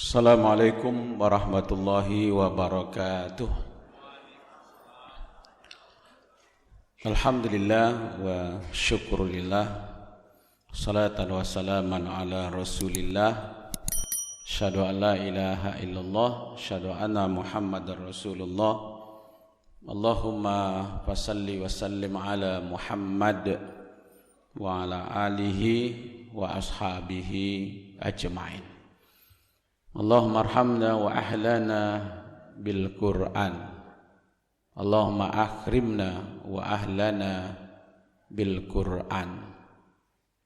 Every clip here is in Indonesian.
Assalamualaikum warahmatullahi wabarakatuh. Alhamdulillah wa syukurillah. Salatan wa salaman ala rasulillah. Asyhadu an la ilaha illallah, asyhadu anna Muhammadar Rasulullah. Allahumma fasalli wa sallim ala Muhammad wa ala alihi wa ashabihi ajma'in. Allahumma arhamna wa ahlana bil Qur'an. Allahumma akrimna wa ahlana bil Qur'an.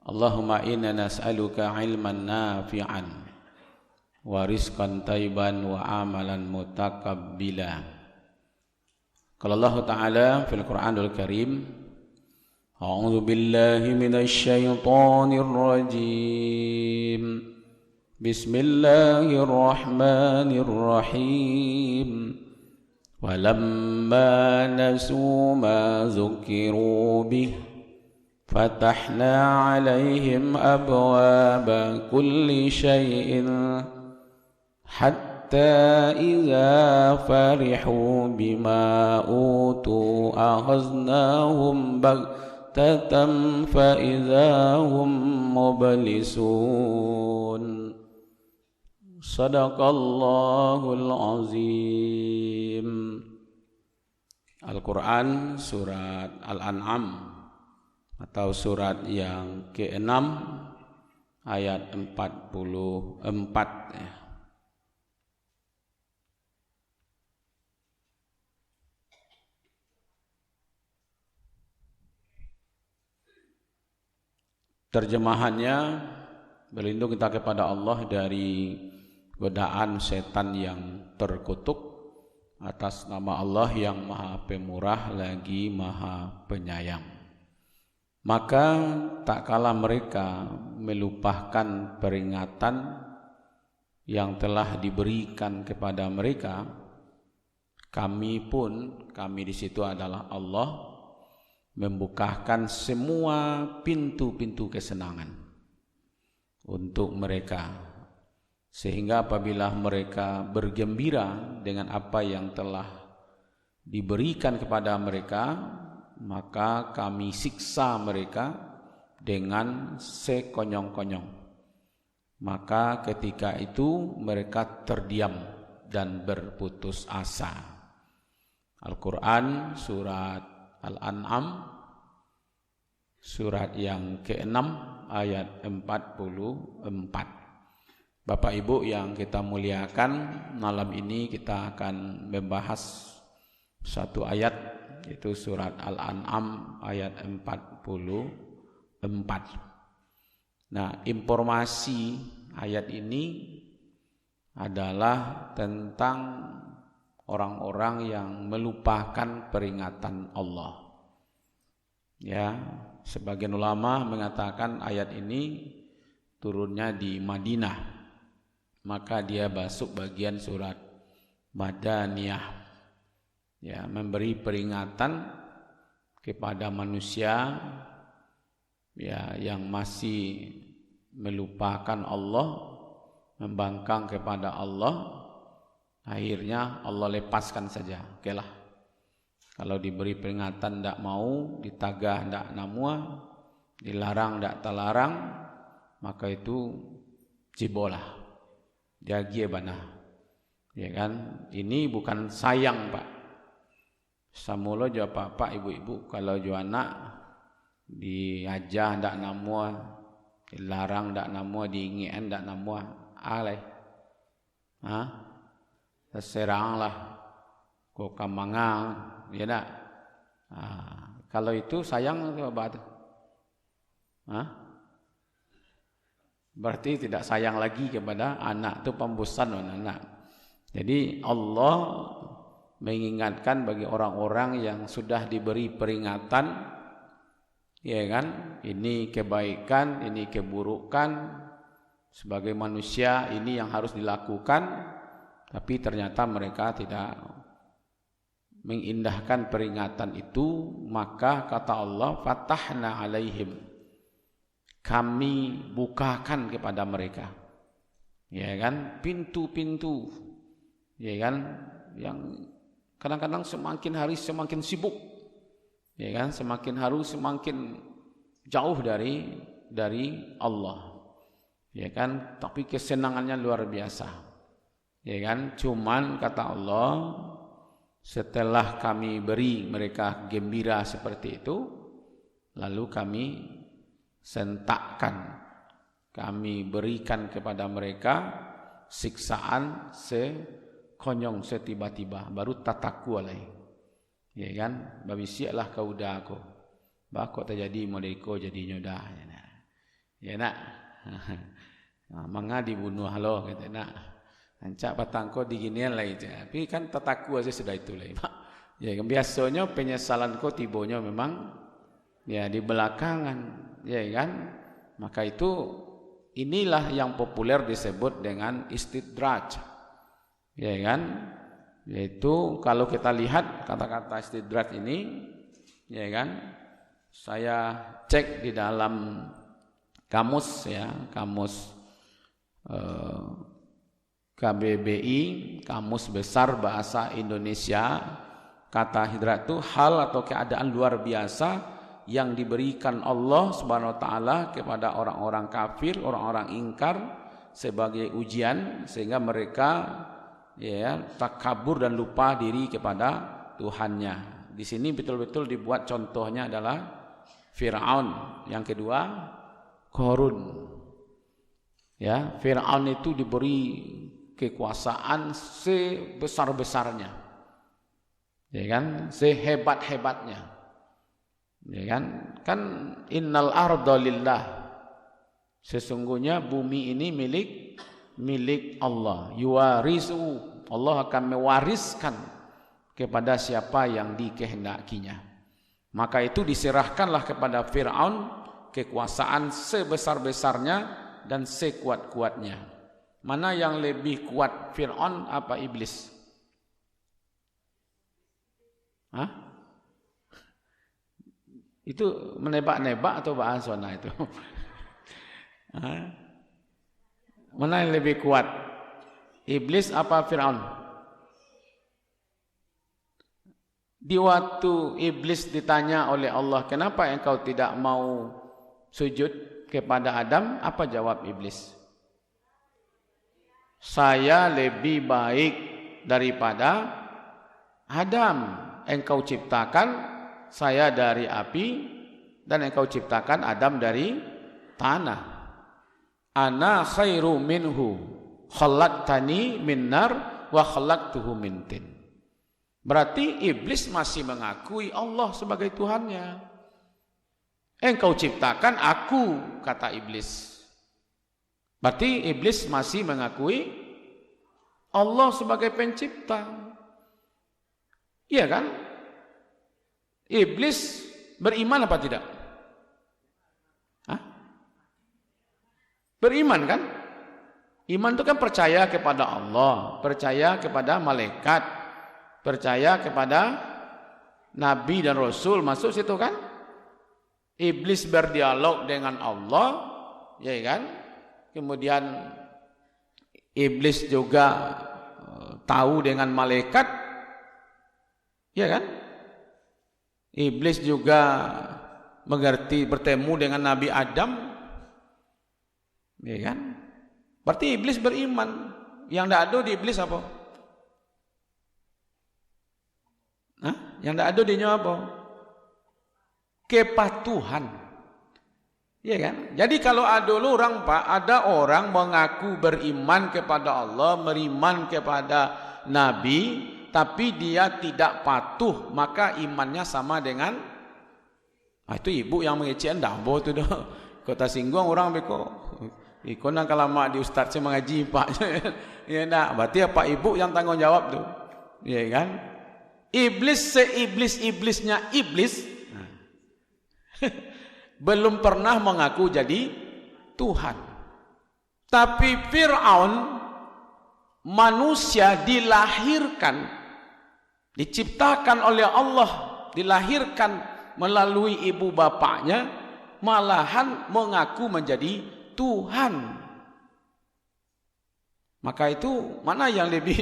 Allahumma inna nas'aluka ilman nafi'an wa rizqan tayyiban wa amalan mutaqabbila. Qala Allah Ta'ala fil Qur'anul Karim, A'udzu billahi minasy syaithanir rajim. Bismillahirrahmanirrahim. Walamma nasu ma zukiru bih fatahna alaihim abwaba kulli syai'in hatta idza farihu bima utu akhaznahum baghtatan fa idza hum mublisun. Sadaqallahul azim. Al-Quran surat Al-An'am atau surat yang ke-6 ayat 44 ya. Terjemahannya, berlindung kita kepada Allah dari godaan setan yang terkutuk atas nama Allah yang Maha Pemurah lagi Maha Penyayang. Maka tak kala mereka melupakan peringatan yang telah diberikan kepada mereka, kami di situ adalah Allah, membukakan semua pintu-pintu kesenangan untuk mereka. Sehingga apabila mereka bergembira dengan apa yang telah diberikan kepada mereka, maka kami siksa mereka dengan sekonyong-konyong. Maka ketika itu mereka terdiam dan berputus asa. Al-Quran surat Al-An'am surat yang ke-6 ayat 44. Bapak Ibu yang kita muliakan, malam ini kita akan membahas satu ayat, yaitu surat Al-An'am ayat 44. Nah, informasi ayat ini adalah tentang orang-orang yang melupakan peringatan Allah. Ya, sebagian ulama mengatakan ayat ini turunnya di Madinah. Maka dia masuk bagian surat Madaniyah, ya, memberi peringatan kepada manusia ya yang masih melupakan Allah, membangkang kepada Allah. Akhirnya Allah lepaskan saja. Okelah, kalau diberi peringatan tidak mau, ditagah tidak namua, dilarang tidak terlarang, maka itu cibolah. Jagie bana, ya kan? Ini bukan sayang pak. Samulo jo pak ibu-ibu kalau jo anak diajah ndak namua, dilarang ndak namua, diingin ndak namua, alai, terserang lah, kok kamangang, ya ndak? Kalau itu sayang itu apa tuh? Berarti tidak sayang lagi kepada anak, itu pembosan anak. Jadi Allah mengingatkan bagi orang-orang yang sudah diberi peringatan, ya kan, ini kebaikan, ini keburukan, sebagai manusia ini yang harus dilakukan, tapi ternyata mereka tidak mengindahkan peringatan itu. Maka kata Allah, fatahna alaihim, kami bukakan kepada mereka ya kan, pintu-pintu, ya kan, yang kadang-kadang semakin hari semakin sibuk, ya kan, semakin hari semakin jauh dari Allah, ya kan, tapi kesenangannya luar biasa, ya kan. Cuman kata Allah, setelah kami beri mereka gembira seperti itu, lalu kami sentakkan, kami berikan kepada mereka siksaan sekonyong setiba-tiba, baru tataku alai, ya kan, babi siaklah kau dah aku, bakok terjadi modeko jadinya dah, ya nak, mangga dibunuh halo, kata nak, ancak patangko diginian lah itu, tapi kan tataku aja sudah itu lah, ya kan, biasanya penyesalan kau tibonya memang ya di belakangan, ya kan, maka itu inilah yang populer disebut dengan istidraj, ya kan, yaitu kalau kita lihat kata-kata istidraj ini, ya kan, saya cek di dalam kamus, ya, kamus KBBI, Kamus Besar Bahasa Indonesia, kata hidrat itu hal atau keadaan luar biasa yang diberikan Allah Subhanahu wa taala kepada orang-orang kafir, orang-orang ingkar sebagai ujian sehingga mereka ya takabur dan lupa diri kepada Tuhannya. Di sini betul-betul dibuat contohnya adalah Firaun, yang kedua Qarun. Ya, Firaun itu diberi kekuasaan sebesar-besarnya. Ya kan, sehebat-hebatnya. Ya kan? Kan innal arda lillah. Sesungguhnya bumi ini milik Allah. Yuwarisu, Allah akan mewariskan kepada siapa yang dikehendakinya. Maka itu diserahkanlah kepada Firaun kekuasaan sebesar-besarnya dan sekuat-kuatnya. Mana yang lebih kuat, Firaun apa iblis? Hah? Itu menebak-nebak atau bahasana itu? Mana yang lebih kuat? Iblis apa Firaun? Di waktu iblis ditanya oleh Allah, kenapa engkau tidak mau sujud kepada Adam? Apa jawab iblis? Saya lebih baik daripada Adam. Engkau ciptakan saya dari api dan engkau ciptakan Adam dari tanah. Ana khairu minhu khalaqtani min nar wa khalaqtuhu min tin. Berarti iblis masih mengakui Allah sebagai Tuhannya. Engkau ciptakan aku, kata iblis. Berarti iblis masih mengakui Allah sebagai pencipta. Iya kan? Iblis beriman apa tidak? Hah? Beriman kan? Iman itu kan percaya kepada Allah, percaya kepada malaikat, percaya kepada nabi dan rasul, masuk situ kan? Iblis berdialog dengan Allah, ya kan? Kemudian iblis juga tahu dengan malaikat, ya kan? Iblis juga mengerti, bertemu dengan Nabi Adam, ya kan? Berarti iblis beriman. Yang tidak ada di iblis apa? Hah? Yang tidak ada di nya apa? Kepatuhan. Ya kan? Jadi kalau ada orang Pak, ada orang mengaku beriman kepada Allah, beriman kepada Nabi, tapi dia tidak patuh, maka imannya sama dengan itu ibu yang mengecek ndambo tu dah. Kota singgung orang beko. Iko nak kalau mak di ustaz saya mengaji Pak. Ya nak, berarti apa ibu yang tanggung jawab tu. Ya kan? Iblis seiblis-iblisnya iblis belum pernah mengaku jadi Tuhan. Tapi Firaun manusia dilahirkan, diciptakan oleh Allah, dilahirkan melalui ibu bapaknya, malahan mengaku menjadi Tuhan. Maka itu mana yang lebih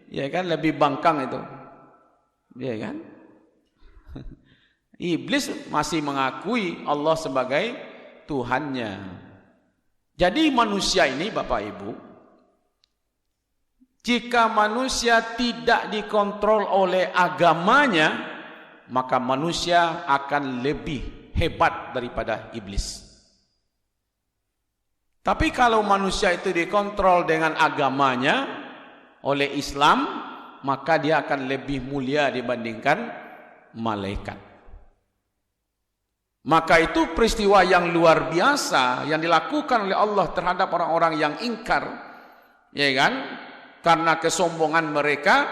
ya kan lebih bangkang itu? Ya kan? Iblis masih mengakui Allah sebagai Tuhannya. Jadi manusia ini Bapak Ibu, jika manusia tidak dikontrol oleh agamanya, maka manusia akan lebih hebat daripada iblis. Tapi kalau manusia itu dikontrol dengan agamanya oleh Islam, maka dia akan lebih mulia dibandingkan malaikat. Maka itu peristiwa yang luar biasa yang dilakukan oleh Allah terhadap orang-orang yang ingkar, ya kan? Karena kesombongan mereka,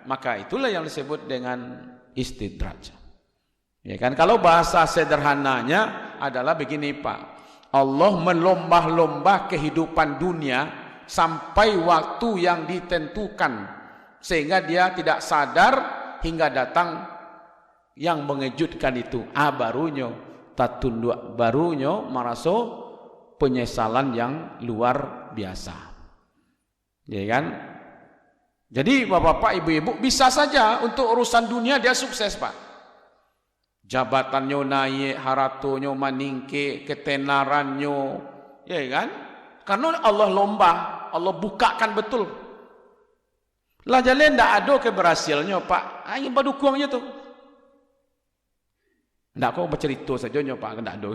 maka itulah yang disebut dengan istidraj. Ya kan? Kalau bahasa sederhananya adalah begini Pak. Allah melombah-lombah kehidupan dunia sampai waktu yang ditentukan, sehingga dia tidak sadar hingga datang yang mengejutkan itu. Barunya tatunduk, barunya maraso penyesalan yang luar biasa. Ya kan? Jadi bapak-bapak, ibu-ibu, bisa saja untuk urusan dunia dia sukses Pak. Jabatannya naik, haratonya meningkat, ketenarannya, ya kan? Karena Allah lombah, Allah bukakan betul. Lah jalan tidak ada keberhasilannya Pak. Ini badukungnya tuh. Tidak kau bercerita saja Pak, tidak ada.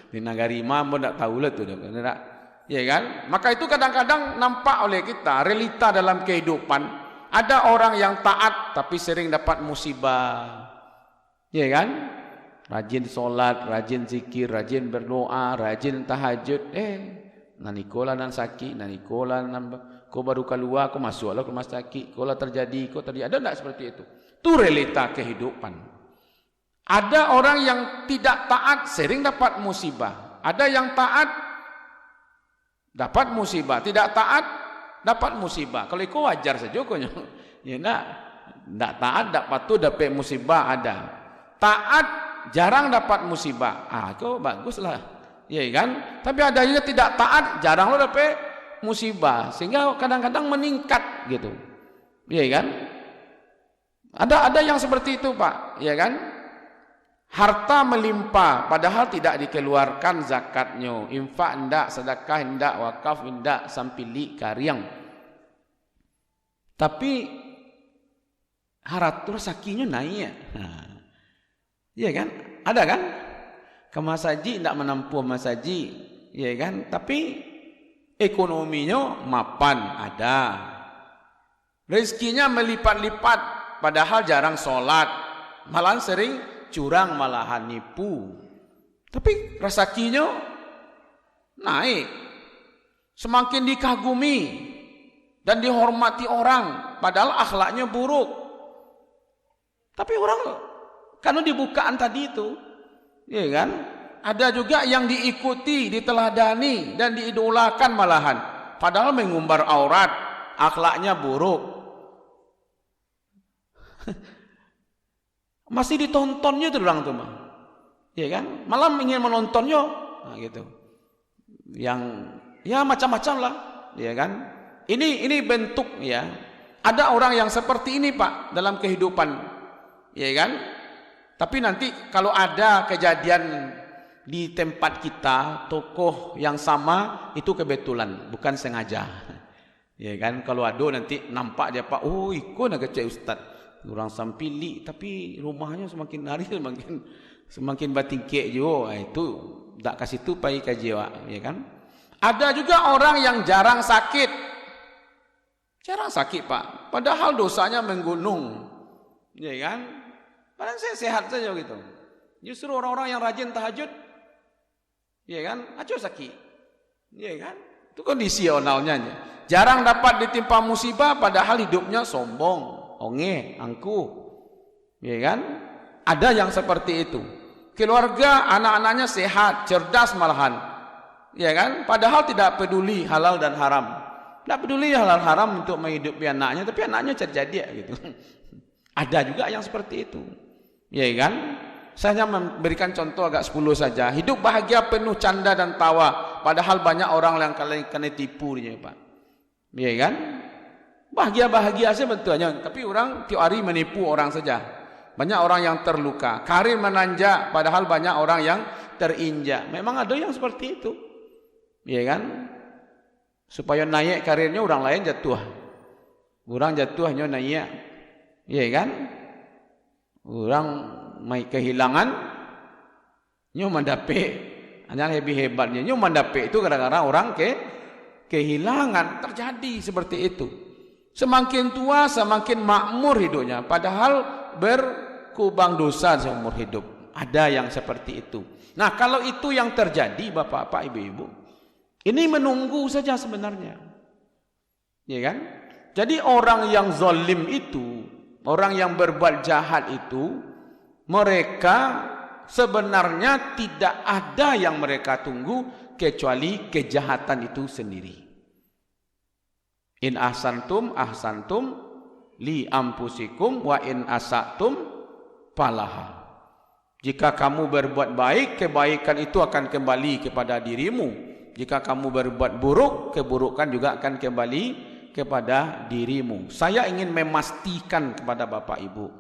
Di negari imam pun tidak tahu lah tuh. Ya kan? Maka itu kadang-kadang nampak oleh kita realita dalam kehidupan. Ada orang yang taat tapi sering dapat musibah. Ya kan? Rajin solat, rajin zikir, rajin berdoa, rajin tahajud. Nanikola nan sakit, nanikola nan kau baru keluar, kau masuklah ke rumah sakit, kau lah terjadi, kau terjadi. Ada tak seperti itu? Itu realita kehidupan. Ada orang yang tidak taat sering dapat musibah. Ada yang taat dapat musibah, tidak taat dapat musibah. Kalau itu wajar saja kau ya tidak taat, tidak patuh dapat musibah ada. Taat jarang dapat musibah. Itu baguslah. Ya kan? Tapi ada juga tidak taat, jarang lo dapat musibah, sehingga kadang-kadang meningkat gitu. Ya kan? Ada yang seperti itu, Pak. Ya kan? Harta melimpah padahal tidak dikeluarkan zakatnya, infak hendak, sedekah hendak, wakaf hendak, sampili karyang. Tapi haratur sakinya naik. Iya kan? Ada kan? Ke masaji tidak menampuh masaji, iya kan? Tapi ekonominya mapan ada. Rezekinya melipat-lipat padahal jarang sholat, malahan sering curang, malahan nipu. Tapi rezekinya naik. Semakin dikagumi dan dihormati orang padahal akhlaknya buruk. Tapi orang karena dibukaan tadi itu, ya kan? Ada juga yang diikuti, diteladani dan diidolakan malahan, padahal mengumbar aurat, akhlaknya buruk. Masih ditontonnya tuh orang tuh mah, ya kan? Malah ingin menontonnya, gitu. Yang ya macam-macam lah, ya kan? Ini bentuk ya. Ada orang yang seperti ini Pak dalam kehidupan, ya kan? Tapi nanti kalau ada kejadian di tempat kita, tokoh yang sama, itu kebetulan, bukan sengaja. Ya kan, kalau ada nanti nampak dia Pak, oh ikut nak kecil Ustaz. Orang sampili, tapi rumahnya semakin hari semakin batingkek juga. Itu tak kasih tu pai kajiwa, ya kan? Ada juga orang yang jarang sakit. Jarang sakit Pak, padahal dosanya menggunung. Ya kan? Padahal saya sehat saja gitu. Justru orang-orang yang rajin tahajud, ya kan, acuh sakit, ya kan, itu kondisionalnya. Jarang dapat ditimpa musibah, padahal hidupnya sombong, onge, angkuh, ya kan. Ada yang seperti itu. Keluarga, anak-anaknya sehat, cerdas malahan, ya kan, padahal tidak peduli halal dan haram. Tidak peduli halal haram untuk menghidupi anaknya, tapi anaknya cerdas gitu. Ada juga yang seperti itu. Ya kan? Saya hanya memberikan contoh agak 10 saja. Hidup bahagia penuh canda dan tawa, padahal banyak orang yang kena tipu dia, Pak. Iya kan? Bahagia-bahagia saja betulnya, tapi orang tiap hari menipu orang saja. Banyak orang yang terluka, karir menanjak padahal banyak orang yang terinjak. Memang ada yang seperti itu. Iya kan? Supaya naik karirnya orang lain jatuh. Orang jatuhnya naik. Iya kan? Orang mai kehilangan nyo mendapat. Hanya lebih hebatnya nyo mendapat itu gara-gara orang kehilangan. Terjadi seperti itu. Semakin tua semakin makmur hidupnya, padahal berkubang dosa seumur hidup. Ada yang seperti itu. Nah, kalau itu yang terjadi Bapak-bapak, Ibu-ibu, ini menunggu saja sebenarnya. Ya kan? Jadi orang yang zalim itu, orang yang berbuat jahat itu, mereka sebenarnya tidak ada yang mereka tunggu kecuali kejahatan itu sendiri. In ahsantum ahsantum li ampusikum wa in asatum falaha. Jika kamu berbuat baik, kebaikan itu akan kembali kepada dirimu. Jika kamu berbuat buruk, keburukan juga akan kembali kepada dirimu. Saya ingin memastikan kepada Bapak Ibu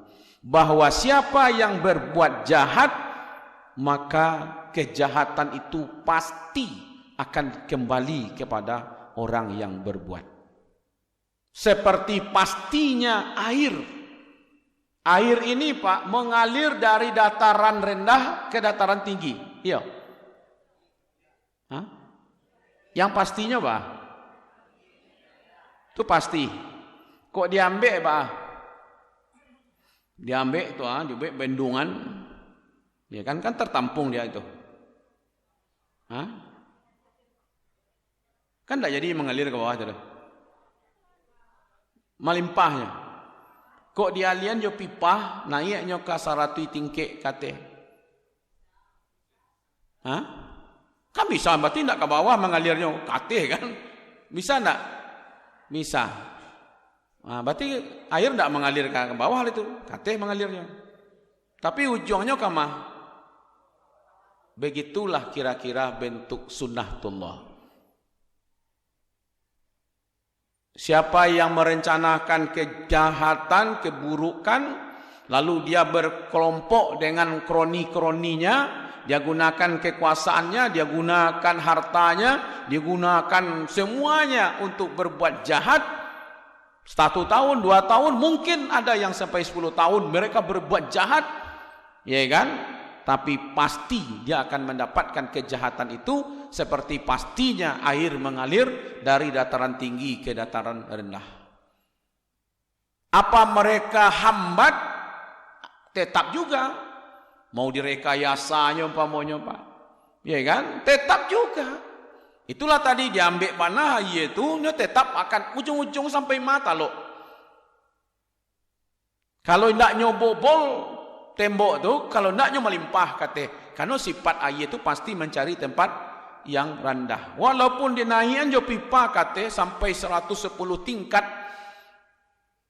bahwa siapa yang berbuat jahat, maka kejahatan itu pasti akan kembali kepada orang yang berbuat. Seperti pastinya air. Air ini Pak mengalir dari dataran rendah ke dataran tinggi. Iya. Hah? Yang pastinya Pak? Itu pasti. Kok diambil Pak? Diambil itu diambil bendungan. Ya kan tertampung dia itu. Hah? Kan tidak jadi mengalir ke bawah itu. Melimpahnya. Kok dialian jo pipa naiknya ke saratui tingkek kate. Hah? Kan bisa berarti tidak ke bawah mengalirnya kate kan? Bisa tidak? Bisa. Nah, berarti air tidak mengalir ke bawah itu, kate mengalirnya. Tapi ujungnya ke mana? Begitulah kira-kira bentuk sunnatullah. Siapa yang merencanakan kejahatan, keburukan, lalu dia berkelompok dengan kroni-kroninya, dia gunakan kekuasaannya, dia gunakan hartanya, dia gunakan semuanya untuk berbuat jahat. 1 tahun, 2 tahun, mungkin ada yang sampai 10 tahun mereka berbuat jahat, ya kan? Tapi pasti dia akan mendapatkan kejahatan itu seperti pastinya air mengalir dari dataran tinggi ke dataran rendah. Apa mereka hambat? Tetap juga. Mau direkayasanya umpamanya Pak. Ya kan? Tetap juga. Itulah tadi diambil panah yaitu tetap akan ujung-ujung sampai mata loh. Kalau tidak nyobobol tembok tu, kalau naknya melimpah kata, karena sifat air itu pasti mencari tempat yang rendah. Walaupun dinaikan jo pipa kata sampai 110 tingkat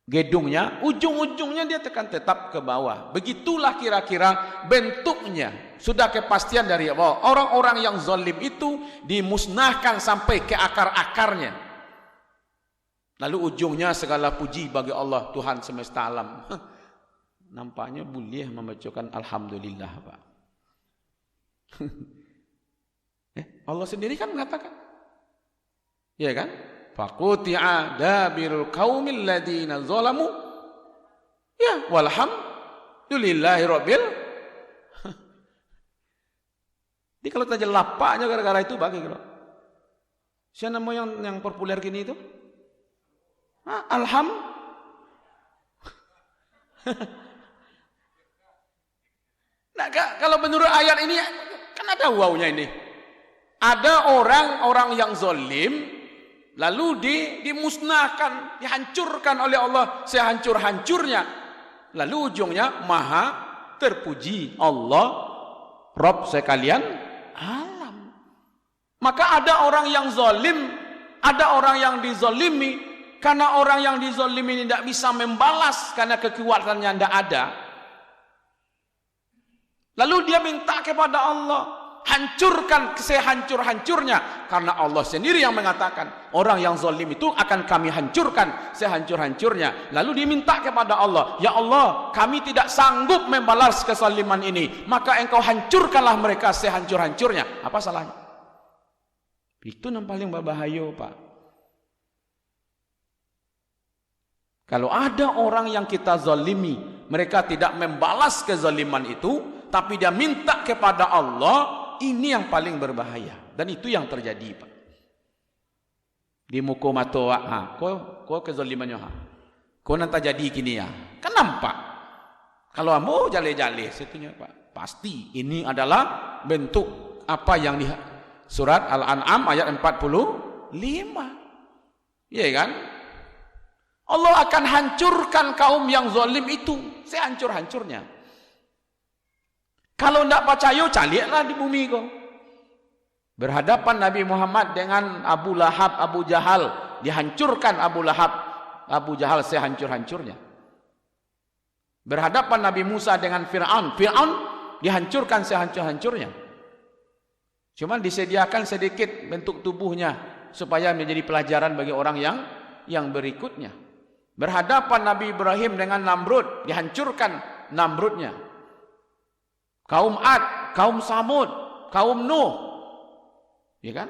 gedungnya, ujung-ujungnya dia tekan tetap ke bawah. Begitulah kira-kira bentuknya. Sudah kepastian dari Allah. Orang-orang yang zalim itu dimusnahkan sampai ke akar-akarnya. Lalu ujungnya segala puji bagi Allah Tuhan semesta alam. Nampaknya boleh membacakan alhamdulillah Pak. Allah sendiri kan mengatakan, ya kan? Faquti'a dabirul qaumil ladina zalamu, ya walhamdulillahi rabbil. Jadi kalau saja lapaknya gara-gara itu bagi kalau. Siapa nama yang populer gini itu? Alham. Nah, kalau menurut ayat ini kan ada wawunya ini. Ada orang-orang yang zalim lalu dimusnahkan, dihancurkan oleh Allah sehancur-hancurnya. Lalu ujungnya maha terpuji Allah Rabb sekalian alam. Maka ada orang yang zalim, ada orang yang dizalimi, karena orang yang dizalimi ini tidak bisa membalas karena kekuatannya tidak ada. Lalu dia minta kepada Allah, hancurkan sehancur-hancurnya. Karena Allah sendiri yang mengatakan, orang yang zalim itu akan kami hancurkan sehancur-hancurnya. Lalu diminta kepada Allah, ya Allah, kami tidak sanggup membalas kezaliman ini, maka engkau hancurkanlah mereka sehancur-hancurnya. Apa salahnya? Itu yang paling berbahaya, Pak. Kalau ada orang yang kita zalimi, mereka tidak membalas kezaliman itu, tapi dia minta kepada Allah, ini yang paling berbahaya. Dan itu yang terjadi, Pak. Di muka mata, kau kezalimannya, kau nanti jadi gini ya. Kan nampak. Kalau mau jale-jale, situnya, Pak. Pasti ini adalah bentuk apa yang di surat Al-An'am ayat 45. Iya kan? Allah akan hancurkan kaum yang zalim itu sehancur-hancurnya. Kalau tidak percaya, carilah di bumi kau. Berhadapan Nabi Muhammad dengan Abu Lahab, Abu Jahal, dihancurkan Abu Lahab, Abu Jahal sehancur-hancurnya. Berhadapan Nabi Musa dengan Fir'aun, Fir'aun dihancurkan sehancur-hancurnya. Cuma disediakan sedikit bentuk tubuhnya supaya menjadi pelajaran bagi orang yang berikutnya. Berhadapan Nabi Ibrahim dengan Namrud, dihancurkan Namrudnya. Kaum Ad, kaum Samud, kaum Nuh. Ya kan?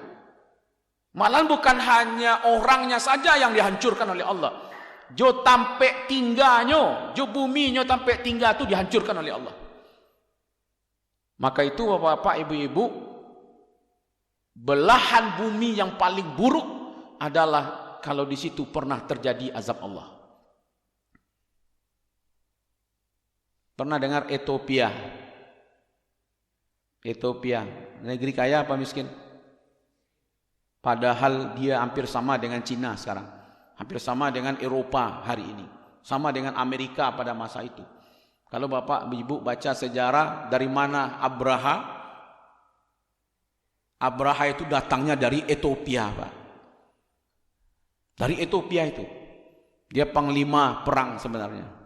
Malah bukan hanya orangnya saja yang dihancurkan oleh Allah. Jo tampe tinggalnya, jo buminya tampe tinggal itu dihancurkan oleh Allah. Maka itu Bapak, Ibu-ibu, belahan bumi yang paling buruk adalah kalau di situ pernah terjadi azab Allah. Pernah dengar Ethiopia? Ethiopia, negeri kaya apa miskin? Padahal dia hampir sama dengan Cina sekarang. Hampir sama dengan Eropa hari ini. Sama dengan Amerika pada masa itu. Kalau Bapak Ibu baca sejarah dari mana Abraha itu datangnya dari Ethiopia, Pak. Dari Ethiopia itu. Dia panglima perang sebenarnya.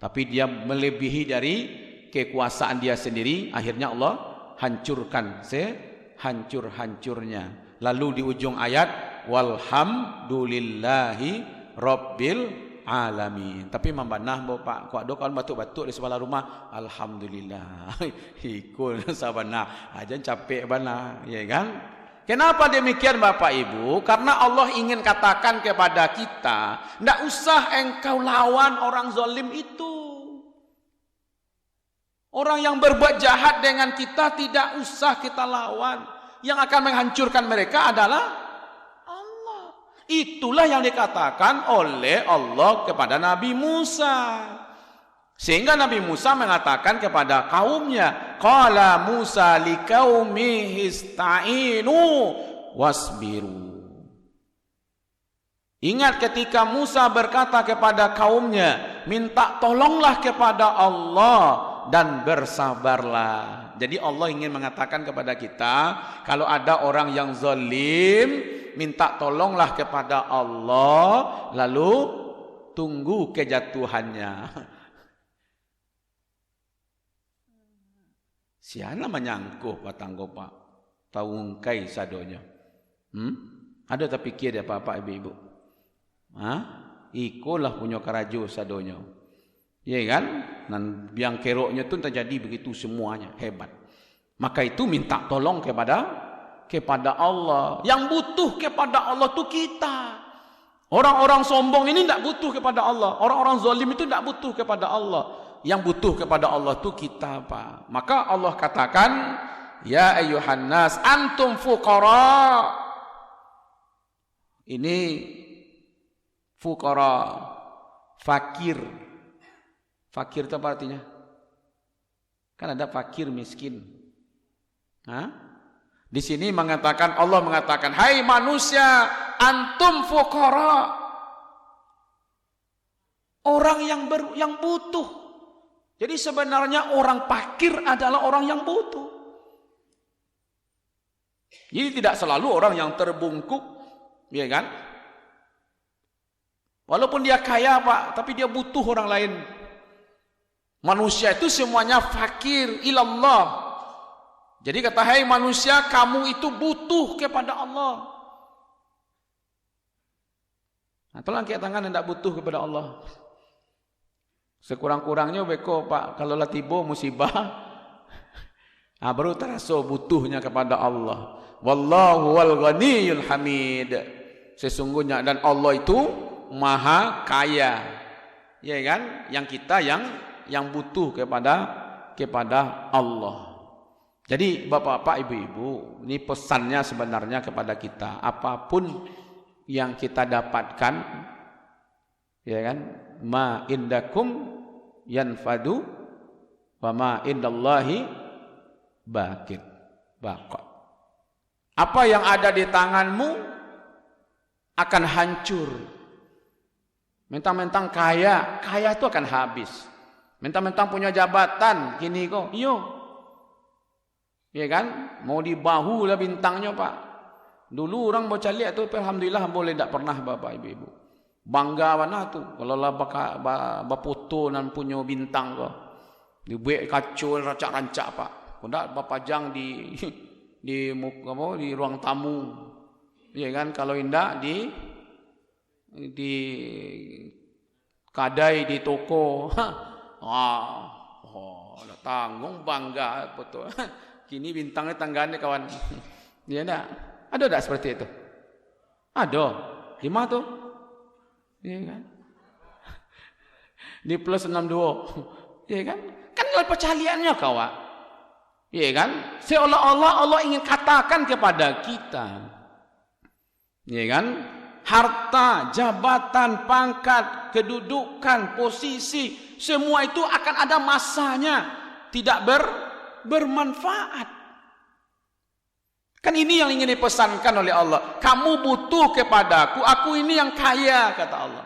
Tapi dia melebihi dari kekuasaan dia sendiri. Akhirnya Allah hancurkan sehancur-hancurnya. Lalu di ujung ayat, walhamdulillahi rabbil alamin. Tapi mambanah Bapak, kok ada kawan batuk-batuk di sebelah rumah, alhamdulillah. Ikut sabanah, aja capek bana, ya kan? Kenapa demikian Bapak Ibu? Karena Allah ingin katakan kepada kita, tidak usah engkau lawan orang zalim itu. Orang yang berbuat jahat dengan kita tidak usah kita lawan. Yang akan menghancurkan mereka adalah Allah. Itulah yang dikatakan oleh Allah kepada Nabi Musa. Sehingga Nabi Musa mengatakan kepada kaumnya, qala Musa liqaumihi ista'inu wasbiru. Ingat ketika Musa berkata kepada kaumnya, minta tolonglah kepada Allah dan bersabarlah. Jadi Allah ingin mengatakan kepada kita, kalau ada orang yang zalim, minta tolonglah kepada Allah, lalu tunggu kejatuhannya. Siana menyangkuh batang gopak, taungkai sadonya. Ada tak pikir dia Bapak Ibu-ibu? Ikulah punya karajo sadonya. Ya kan? Dan yang keroknya itu terjadi begitu semuanya, hebat. Maka itu minta tolong kepada Allah. Yang butuh kepada Allah itu kita. Orang-orang sombong ini tidak butuh kepada Allah. Orang-orang zalim itu tidak butuh kepada Allah. Yang butuh kepada Allah itu kita, Pak. Maka Allah katakan, ya ayyuhan nas antum fuqara. Ini fuqara, fakir. Fakir itu apa artinya? Kan ada fakir miskin. Di sini mengatakan, Allah mengatakan, hai manusia, antum fuqara. Orang yang butuh. Jadi sebenarnya orang fakir adalah orang yang butuh. Jadi tidak selalu orang yang terbungkuk, ya kan? Walaupun dia kaya, Pak, tapi dia butuh orang lain. Manusia itu semuanya fakir ilallah. Jadi kata, hai manusia, kamu itu butuh kepada Allah. Nah, tolong angkat tangan yang tidak butuh kepada Allah. Sekurang-kurangnya beko Pak, kalau lah tiba musibah, baru terasa butuhnya kepada Allah. Wallahu wal ghaniyul hamid. Sesungguhnya dan Allah itu maha kaya. Ya kan? Yang kita yang butuh kepada Allah. Jadi Bapak-bapak, Ibu-ibu, ini pesannya sebenarnya kepada kita. Apapun yang kita dapatkan, ya kan? Ma indakum yanfadu wa ma indallahi baqin. Apa yang ada di tanganmu akan hancur. Mentang-mentang kaya itu akan habis. Mentang-mentang punya jabatan, gini kok, ya kan? Mau di bahu lah bintangnya Pak. Dulu orang baca lihat tu, alhamdulillah boleh tak pernah Bapak Ibu. Bangga mana tu? Kalau lah bapoto nan punya bintang kok. Dibuat kacau rancak-rancak Pak. Kondak bapajang di ruang tamu. Ya kan? Kalau indak di kadai di toko. Tanggung bangga betul. Kini bintangnya tangganya kawan. Ya enggak? Ada tak seperti itu? Ada. 5 tuh. Ya kan? Di plus 62. Ya kan? Kan kalau percaliannya kawan. Ya kan? Seolah-olah Allah ingin katakan kepada kita. Ya kan? Harta, jabatan, pangkat, kedudukan, posisi, semua itu akan ada masanya. Tidak bermanfaat. Kan ini yang ingin dipesankan oleh Allah. Kamu butuh kepadaku, aku ini yang kaya, kata Allah.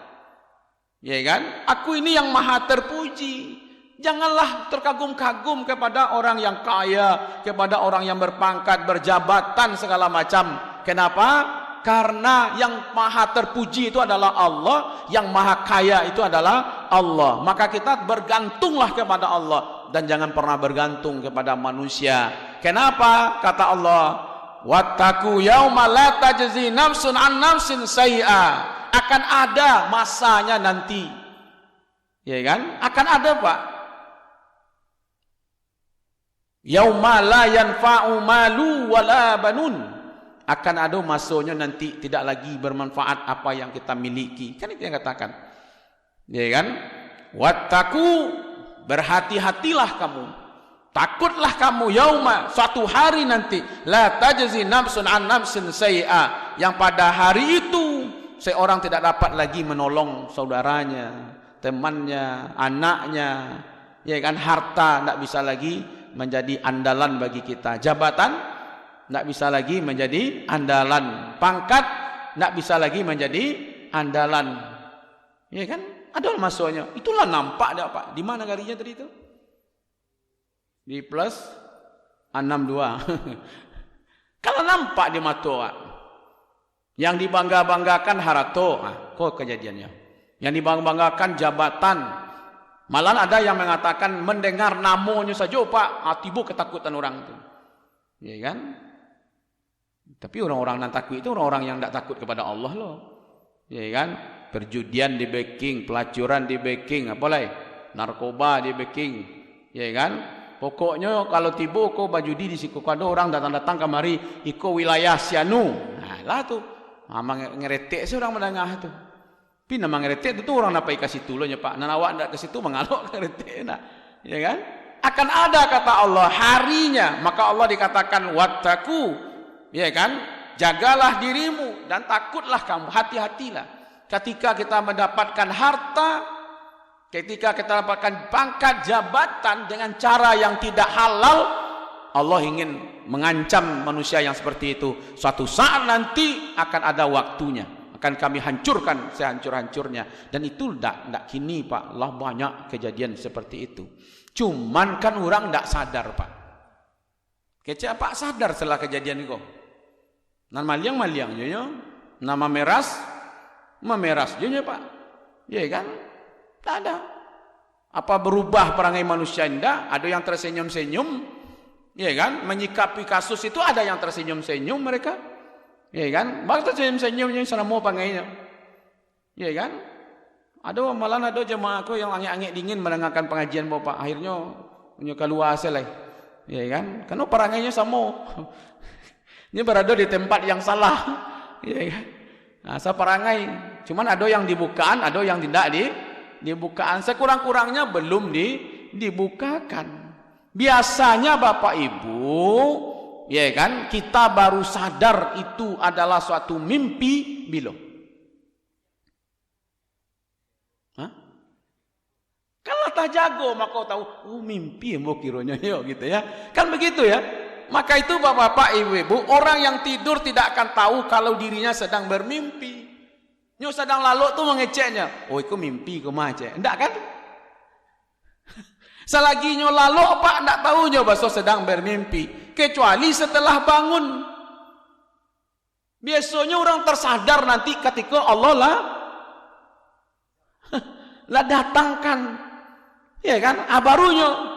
Ya kan? Aku ini yang maha terpuji. Janganlah terkagum-kagum kepada orang yang kaya, kepada orang yang berpangkat, berjabatan, segala macam. Kenapa? Karena yang maha terpuji itu adalah Allah, yang maha kaya itu adalah Allah. Maka kita bergantunglah kepada Allah dan jangan pernah bergantung kepada manusia. Kenapa? Kata Allah, wattaqu yauma la tajzi nafsun an nafsin sayyi'a. Akan ada masanya nanti. Ya kan? Akan ada, Pak. Yauma la yanfa'u malu wala banun. Akan ada masanya nanti tidak lagi bermanfaat apa yang kita miliki. Kan itu yang katakan. Ya kan? Wattaqu, berhati-hatilah kamu. Takutlah kamu yauma, suatu hari nanti, la tajzi nafsun an nafsin sayyi'a, yang pada hari itu seorang tidak dapat lagi menolong saudaranya, temannya, anaknya, ya kan? Harta tidak bisa lagi menjadi andalan bagi kita. Jabatan tidak bisa lagi menjadi andalan. Pangkat tidak bisa lagi menjadi andalan. Ya kan? Ada masuknya. Itulah nampak dah Pak. Di mana garisnya tadi itu? Di plus 62. Kalau nampak di mata Pak. Yang dibangga-banggakan harato. Kok kejadiannya? Yang dibangga-banggakan jabatan. Malah ada yang mengatakan mendengar namanya saja Pak. Tiba ketakutan orang itu. Ya kan? Tapi orang-orang yang takut itu orang-orang yang tidak takut kepada Allah loh. Ya kan? Perjudian di backing, pelacuran di backing, apa lagi? Narkoba di backing. Ya kan? Pokoknya kalau tiba kau bajudi di siku ada orang datang-datang kemari iko wilayah sianu. Nah, lah tu. Memang ngeretek sih orang menengah tu. Tapi nama ngeretek itu orang nak pergi ke situ loh Pak. Nan awak ndak ke situ mengalok ngeretek nak. Ya kan? Akan ada kata Allah harinya, maka Allah dikatakan wattaqu. Ya kan? Jagalah dirimu dan takutlah kamu, hati-hatilah. Ketika kita mendapatkan harta, ketika kita mendapatkan pangkat jabatan dengan cara yang tidak halal, Allah ingin mengancam manusia yang seperti itu. Suatu saat nanti akan ada waktunya, akan kami hancurkan sehancur-hancurnya. Dan itu tidak kini Pak, Allah banyak kejadian seperti itu. Cuman kan orang tidak sadar Pak. Kecil Pak sadar setelah kejadian itu. Nama maliang je, nama memeras je Pak. Ya kan? Tak ada. Apa berubah perangai manusia indah? Ada yang tersenyum-senyum, Ya kan? Menyikapi kasus itu ada yang tersenyum-senyum mereka. Ya kan? Bahkan tersenyum-senyumnya selama pangainya. Ya kan? Ada malah ada jemaah aku yang angin-angin dingin mendengarkan pengajian Bapak. Akhirnya punya keluar selai. Ya kan? Karena perangainya sama. Ini berada di tempat yang salah. Ya kan? Nah, seperangai. Cuman ada yang dibukaan, ada yang tidak dibukaan. Sekurang-kurangnya belum dibukakan. Biasanya Bapak Ibu, ya kan, kita baru sadar itu adalah suatu mimpi bila? Hah? Kalau tak jago maka kau tahu, oh mimpi mbok kironya yo gitu ya. Kan begitu ya. Maka itu Bapak Ibu, orang yang tidur tidak akan tahu kalau dirinya sedang bermimpi. Nyo sedang lalu tuh mengeceknya, oh itu mimpi kau macet. Enggak kan? Selagi nyo lalu Pak enggak tahu nyo bahwa sedang bermimpi, kecuali setelah bangun. Biasanya orang tersadar nanti ketika Allah lah datangkan. Ya kan? Barunya.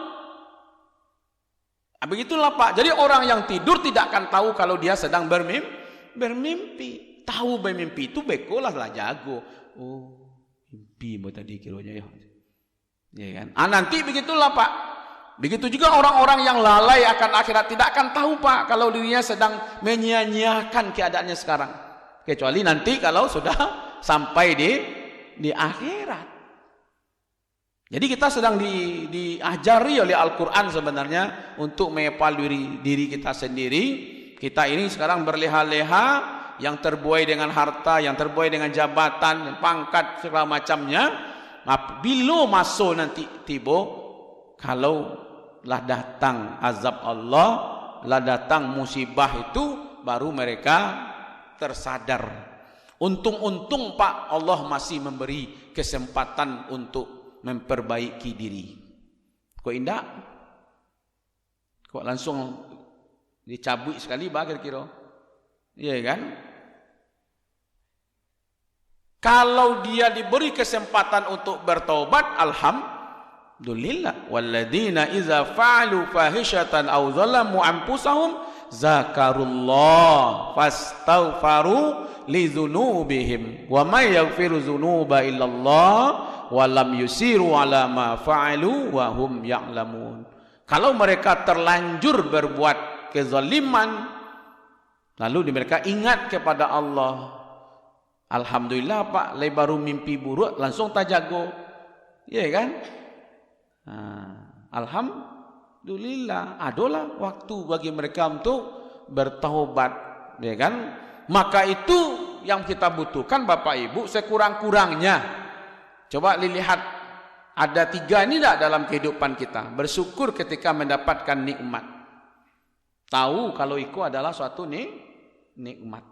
Begitulah Pak. Jadi orang yang tidur tidak akan tahu kalau dia sedang bermimpi. Tahu bermimpi itu bekolah lah jago. Oh, mimpi mau tadi kironya ya. Ya kan? Nanti begitulah Pak. Begitu juga orang-orang yang lalai akan akhirat tidak akan tahu Pak kalau dirinya sedang menyia-nyiakan keadaannya sekarang. Kecuali nanti kalau sudah sampai di akhirat. Jadi kita sedang diajari oleh Al-Quran sebenarnya untuk mengepal diri kita sendiri. Kita ini sekarang berleha-leha, yang terbuai dengan harta, yang terbuai dengan jabatan, pangkat segala macamnya. Bila masuk nanti tiba, kalau lah datang azab Allah, lah datang musibah itu, baru mereka tersadar. Untung-untung Pak, Allah masih memberi kesempatan untuk memperbaiki diri. Kok indah? Kok langsung dicabut sekali bah kira-kira? Iya kan? Kalau dia diberi kesempatan untuk bertaubat, alhamdulillah. Walladzina idza fa'alu fahishatan aw zalamu anfusahum zakarullah fastaghfaru li dzunubihim wa may yaghfiru dzunuba illallah wa lam yusiru ala ma fa'alu wa hum ya'lamun. Kalau mereka terlanjur berbuat kezaliman, lalu mereka ingat kepada Allah, alhamdulillah Pak, baru mimpi buruk langsung tak jago. Ya kan? Alhamdulillah, adalah waktu bagi mereka untuk bertaubat, ya kan? Maka itu yang kita butuhkan Bapak Ibu sekurang-kurangnya. Coba lihat, ada 3 ini tidak dalam kehidupan kita. Bersyukur ketika mendapatkan nikmat. Tahu kalau itu adalah suatu nikmat.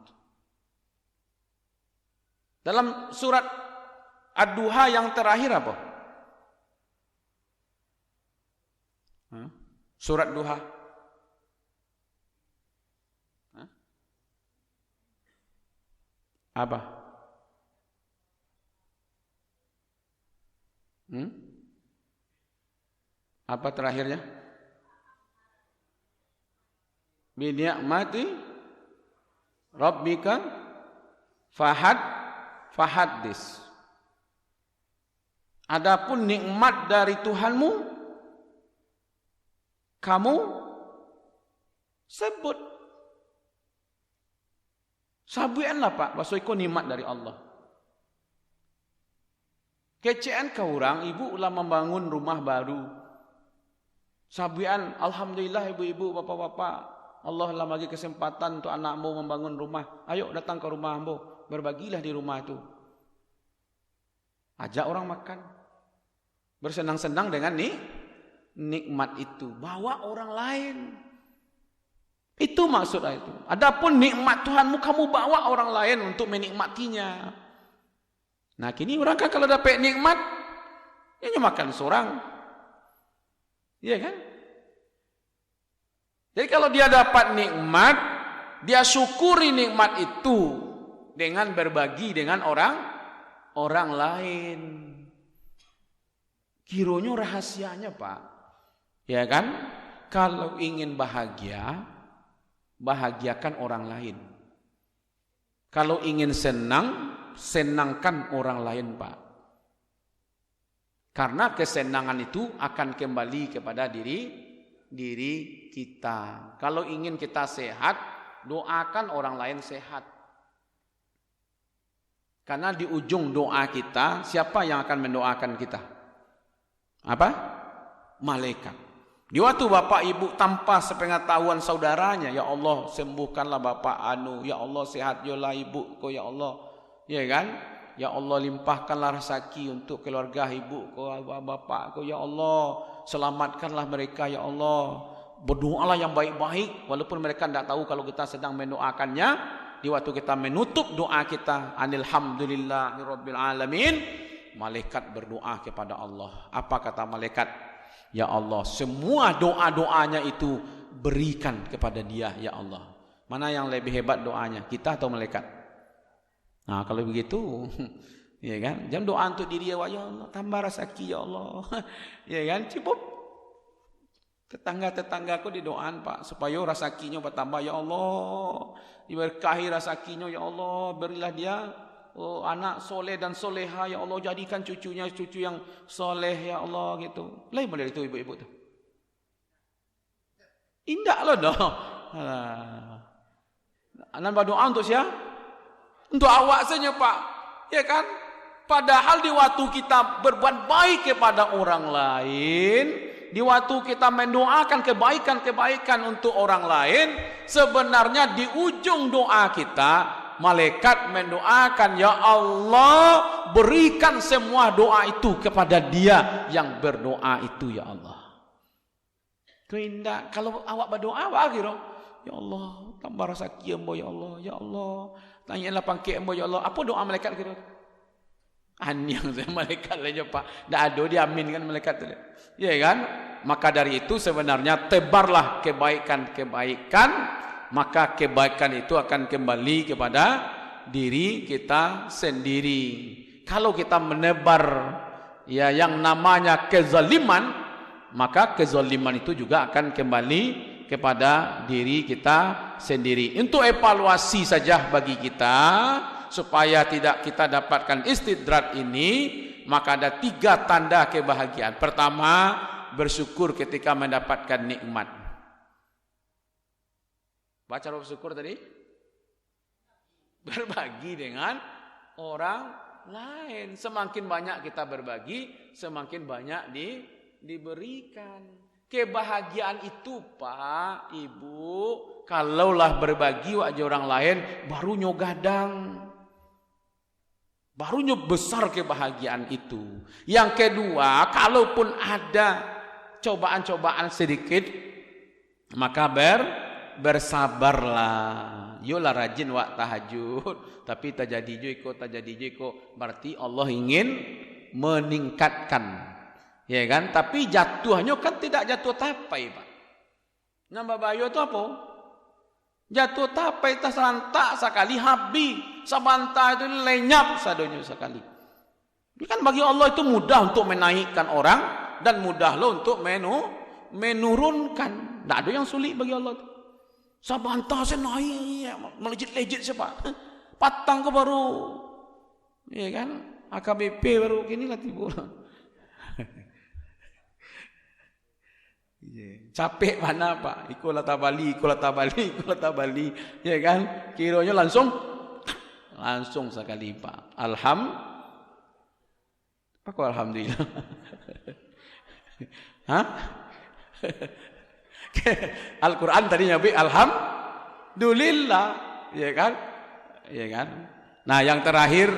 Dalam surat Ad-Duha yang terakhir apa? Surat Duha. Apa? Apa terakhirnya? Bi ni'mati rabbika fahaddis. Adapun nikmat dari Tuhanmu kamu sebut. Sabuanlah Pak, bahasa itu nikmat dari Allah. Kecen ke orang, ibu ulah membangun rumah baru. Sabuan, alhamdulillah ibu-ibu, bapak-bapak, Allah lah bagi kesempatan untuk anakmu membangun rumah. Ayo datang ke rumahmu, berbagilah di rumah itu. Ajak orang makan. Bersenang-senang dengan nikmat itu. Bawa orang lain. Itu maksudnya itu. Adapun nikmat Tuhanmu, kamu bawa orang lain untuk menikmatinya. Nah kini orang kan kalau dapat nikmat, dia makan seorang. Iya kan? Jadi kalau dia dapat nikmat, dia syukuri nikmat itu dengan berbagi dengan orang lain. Kironya rahasianya Pak. Ya kan? kalau ingin bahagia, bahagiakan orang lain. Kalau ingin senang, senangkan orang lain, Pak. Karena kesenangan itu akan kembali kepada diri kita. Kalau ingin kita sehat, doakan orang lain sehat. Karena di ujung doa kita, siapa yang akan mendoakan kita? Apa? Malaikat. Di waktu bapak ibu tanpa sepengetahuan saudaranya, ya Allah sembuhkanlah bapak anu, ya Allah sehat jolah ibu ko, ya Allah, ya kan? Ya Allah limpahkanlah rezeki untuk keluarga ibu ko, bapak ko, ya Allah selamatkanlah mereka, ya Allah. Berdoalah yang baik-baik walaupun mereka tidak tahu kalau kita sedang mendoakannya. Di waktu kita menutup doa kita, alhamdulillahirabbil alamin, malaikat berdoa kepada Allah. Apa kata malaikat? Ya Allah, semua doa-doanya itu berikan kepada dia, ya Allah. Mana yang lebih hebat doanya, kita atau malaikat? Nah, kalau begitu, ya kan? Jangan doa untuk diri ya Allah, tambah rezeki ya Allah. Ya kan? Cukup tetangga-tetanggaku didoakan, Pak, supaya rezekinya bertambah, ya Allah. Diberkahi rezekinya, ya Allah, berilah dia anak soleh dan soleha, ya Allah, jadikan cucunya cucu yang soleh, ya Allah, gitu. Lain dari itu ibu-ibu tu. Indah loh dong. Nambah doa untuk siapa? Untuk awak saja, Pak. Ya kan? Padahal di waktu kita berbuat baik kepada orang lain, di waktu kita mendoakan kebaikan-kebaikan untuk orang lain, sebenarnya di ujung doa kita, malaikat mendoakan, ya Allah berikan semua doa itu kepada dia yang berdoa itu, ya Allah. Keindah kalau awak berdoa awak kira, ya Allah tambah rezeki ambo, ya Allah, ya Allah tanyalah pangkit ambo, ya Allah. Apa doa malaikat kira? Anyang saya malaikat aja, Pak. Tak ada dia aminkan malaikat tu. Ya kan? Maka dari itu sebenarnya tebarlah kebaikan-kebaikan, maka kebaikan itu akan kembali kepada diri kita sendiri. Kalau kita menebar ya yang namanya kezaliman, maka kezaliman itu juga akan kembali kepada diri kita sendiri. Untuk evaluasi saja bagi kita supaya tidak kita dapatkan istidrat ini, maka ada 3 tanda kebahagiaan. Pertama, bersyukur ketika mendapatkan nikmat. Baca bersyukur tadi? Berbagi dengan orang lain. Semakin banyak kita berbagi, semakin banyak diberikan. Kebahagiaan itu, Pak, Ibu, kalaulah berbagi wajah orang lain, barunya gadang. Barunya besar kebahagiaan itu. Yang kedua, kalaupun ada cobaan-cobaan sedikit, maka bersabarlah. Yolah rajin wak tahajud, tapi tak jadi jiko, berarti Allah ingin meningkatkan. Ya kan? Tapi jatuhnya kan tidak jatuh tapai, Pak. Nambah bayo itu apa? Jatuh tapai tas lantak sekali habis, sabanta itu lenyap sadonya sekali. Ini kan bagi Allah itu mudah untuk menaikkan orang dan mudah loh untuk menurunkan. Tak ada yang sulit bagi Allah itu. Sabanta saya naik, melejit-lejit siapa? Patang ke baru, ya kan? AKBP baru gini lah tiba. Capek mana, Pak? Ikolah tabali, ya kan? Kiranya langsung sekali, Pak. Alhamdulillah. Hah? Al-Quran tadi nyabi alhamdulillah, ya kan? Ya kan? Nah, yang terakhir,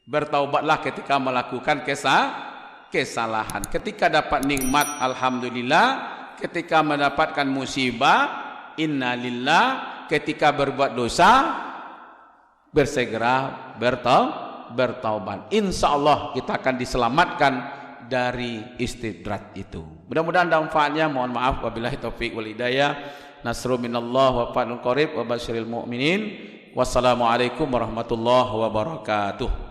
bertaubatlah ketika melakukan kesalahan. Ketika dapat nikmat, alhamdulillah. Ketika mendapatkan musibah, innalillah. Ketika berbuat dosa, bersegera bertaubat. Insyaallah kita akan diselamatkan dari istidrat itu. Mudah-mudahan ada manfaatnya. Mohon maaf, wabillahi taufik wal hidayah. Nasrun minallah wa fatun qarib wa basyiril mu'minin. Wassalamualaikum warahmatullahi wabarakatuh.